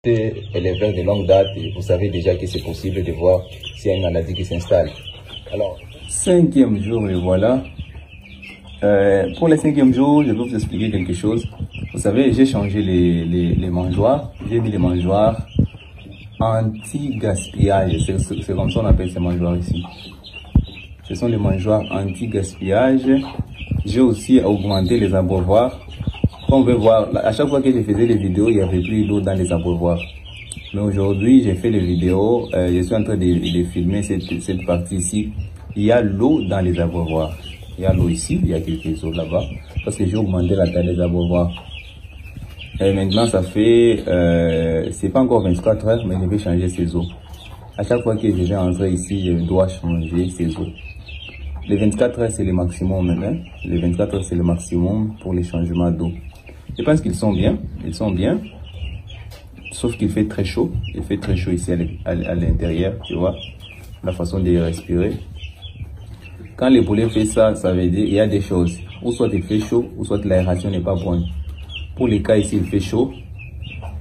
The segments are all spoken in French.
éleveur de longue date, vous savez déjà que c'est possible de voir s'il y a une maladie qui s'installe. Alors, 5e jour, et voilà. Pour le 5e jour, je vais vous expliquer quelque chose. Vous savez, j'ai changé les mangeoires. J'ai mis les mangeoires anti-gaspillage. C'est comme ça qu'on appelle ces mangeoires ici. Ce sont les mangeoires anti-gaspillage. J'ai aussi augmenté les abreuvoirs. On veut voir, à chaque fois que je faisais les vidéos, il n'y avait plus d'eau dans les abreuvoirs. Mais aujourd'hui, j'ai fait les vidéos, je suis en train de filmer cette partie ici. Il y a l'eau dans les abreuvoirs. Il y a l'eau ici, il y a quelques eaux là-bas, parce que j'ai augmenté la taille des abreuvoirs. Et maintenant, ça fait, c'est pas encore 24 heures, mais je vais changer ces eaux. À chaque fois que je vais entrer ici, je dois changer ces eaux. Les 24 heures, c'est le maximum maintenant. Les 24 heures, c'est le maximum pour les changements d'eau. Je pense qu'ils sont bien, sauf qu'il fait très chaud. Il fait très chaud ici à l'intérieur, tu vois, la façon de respirer. Quand le poulet fait ça, ça veut dire qu'il y a des choses. Ou soit il fait chaud, ou soit l'aération n'est pas bonne. Pour les cas ici, il fait chaud,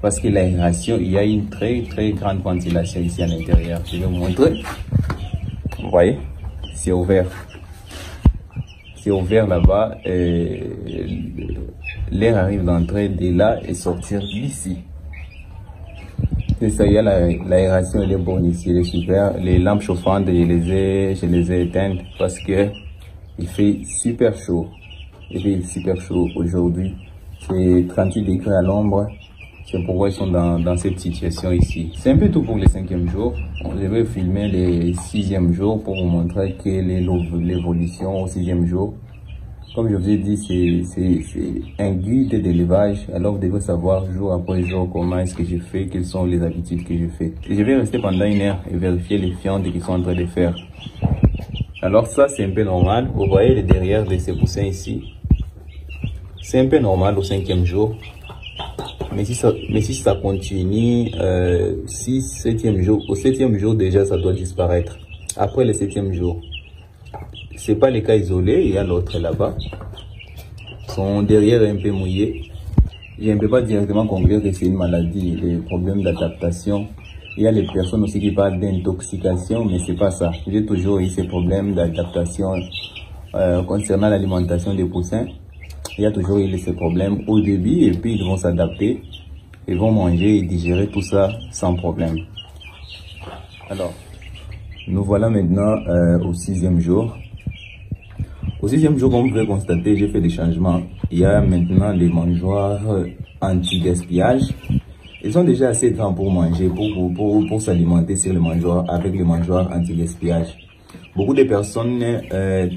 parce que l'aération, il y a une très grande ventilation ici à l'intérieur. Je vais vous montrer. Vous voyez, c'est ouvert. C'est ouvert là-bas et l'air arrive d'entrer de là et sortir d'ici. C'est ça, il y a l'aération, elle est bonne ici, elle est super. Les lampes chauffantes, je les ai éteintes parce que il fait super chaud. Il fait super chaud aujourd'hui. C'est 38 degrés à l'ombre. C'est pourquoi ils sont dans cette situation ici. C'est un peu tout pour le 5e jour. Je vais filmer le 6e jour pour vous montrer quelle est l'évolution au 6e jour. Comme je vous ai dit, c'est un guide d'élevage. Alors vous devez savoir jour après jour comment est-ce que je fais, quelles sont les habitudes que je fais. Et je vais rester pendant 1 heure et vérifier les fientes qu'ils sont en train de faire. Alors ça, c'est un peu normal. Vous voyez le derrière de ces poussins ici. C'est un peu normal au 5e jour. Mais si ça continue, 6, 7e jour, au 7e jour déjà ça doit disparaître. Après le 7e jour, c'est pas les cas isolés, il y a l'autre là-bas. Son derrière est un peu mouillé. Je ne peux pas directement conclure que c'est une maladie, les problèmes d'adaptation. Il y a les personnes aussi qui parlent d'intoxication, mais c'est pas ça. J'ai toujours eu ces problèmes d'adaptation concernant l'alimentation des poussins. Il y a toujours eu ces problèmes au début et puis ils vont s'adapter, ils vont manger et digérer tout ça sans problème. Alors, nous voilà maintenant au 6e jour. Au 6e jour, comme vous pouvez constater, j'ai fait des changements. Il y a maintenant les mangeoires anti-gaspillage. Ils sont déjà assez grands pour manger, pour s'alimenter sur les mangeoires, avec les mangeoires anti-gaspillage. Beaucoup de personnes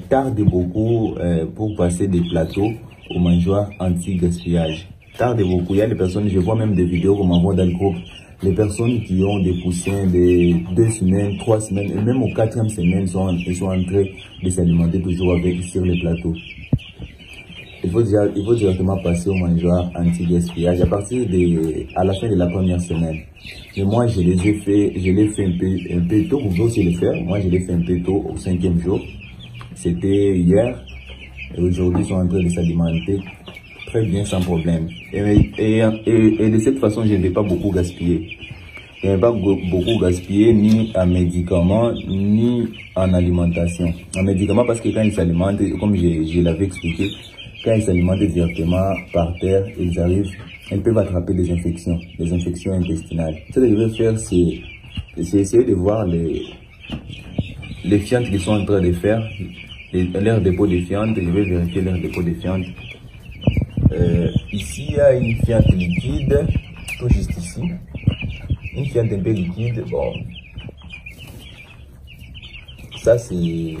tardent beaucoup pour passer des plateaux aux mangeoires anti-gaspillage. Tardent beaucoup. Il y a des personnes, je vois même des vidéos qu'on m'envoie dans le groupe, les personnes qui ont des poussins de 2 semaines, 3 semaines, et même aux 4e semaine, ils sont en train de s'alimenter toujours sur les plateaux. Il faut directement passer aux mangeoires anti-gaspillage à la fin de la 1re semaine. Et moi, je l'ai fait un peu tôt, vous pouvez aussi le faire. Moi, je l'ai fait un peu tôt au 5e jour. C'était hier. Et aujourd'hui, ils sont en train de s'alimenter très bien, sans problème. Et de cette façon, je ne vais pas beaucoup gaspiller. Je ne vais pas beaucoup gaspiller ni en médicaments, ni en alimentation. En médicaments, parce que quand ils s'alimentent, comme je l'avais expliqué, quand ils s'alimentent directement par terre, ils peuvent attraper des infections intestinales. Ce que je vais faire, c'est essayer de voir les fientes qu'ils sont en train de faire, leur dépôt de fientes. Je vais vérifier leur dépôt de fientes. Ici, il y a une fiente liquide, tout juste ici. Une fiente un peu liquide, bon. Ça, c'est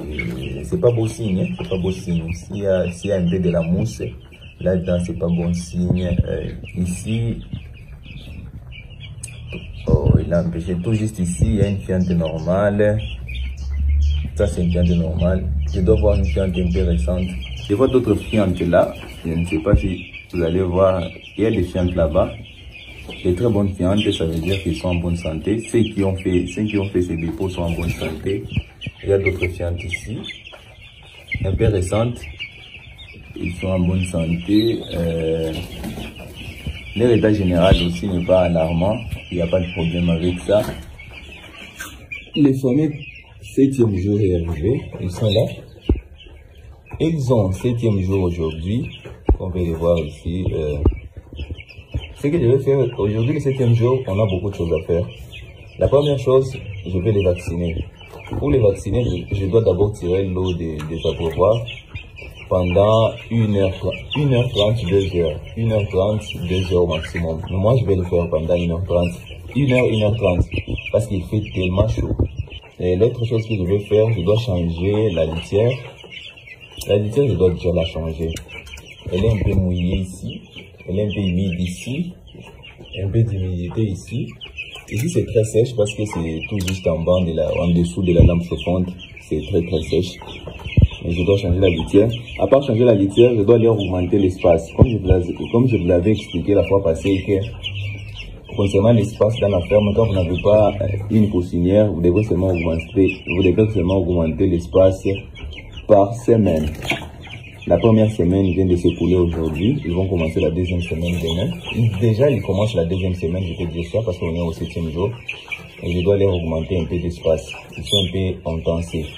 pas beau signe, hein? C'est pas beau signe. S'il y a un peu de la mousse, là-dedans, c'est pas bon signe. Ici, oh, il a empêché. Tout juste ici, il y a une fiente normale. Ça, c'est une fiente normale. Je dois voir une fiente un peu récente. Je vois d'autres fientes là. Je ne sais pas si vous allez voir. Il y a des fientes là-bas. Les très bonnes fientes, ça veut dire qu'ils sont en bonne santé. Ceux qui ont fait ces dépôts sont en bonne santé. Il y a d'autres fientes ici, un peu récentes. Ils sont en bonne santé. Leur état général aussi n'est pas alarmant. Il n'y a pas de problème avec ça. Les fameux 7e jour est arrivé. Ils sont là. Ils ont 7e jour aujourd'hui. On peut le voir ici. Ce que je vais faire aujourd'hui, le 7e jour, on a beaucoup de choses à faire. La première chose, je vais les vacciner. Pour les vacciner, je dois d'abord tirer l'eau des abreuvoirs pendant 1h30, 2h. 1h30, 2h au maximum. Mais moi, je vais le faire pendant 1h30. 1h30. Parce qu'il fait tellement chaud. Et l'autre chose que je vais faire, je dois changer la litière. La litière, je dois déjà la changer. Elle est un peu mouillée ici. Elle est un peu humide ici. Un peu d'humidité ici. Ici, c'est très sèche parce que c'est tout juste en bas, en dessous de la lampe chauffante. C'est très sèche. Et je dois changer la litière. À part changer la litière, je dois leur augmenter l'espace. Comme je vous l'avais expliqué la fois passée, que concernant l'espace dans la ferme, quand vous n'avez pas une poussinière, vous devez seulement augmenter l'espace par semaine. La première semaine vient de s'écouler aujourd'hui. Ils vont commencer la deuxième semaine demain. Déjà, ils commencent la deuxième semaine, je peux dire ça, parce qu'on est au 7e jour. Et je dois leur augmenter un peu d'espace. Ils sont un peu intensifs.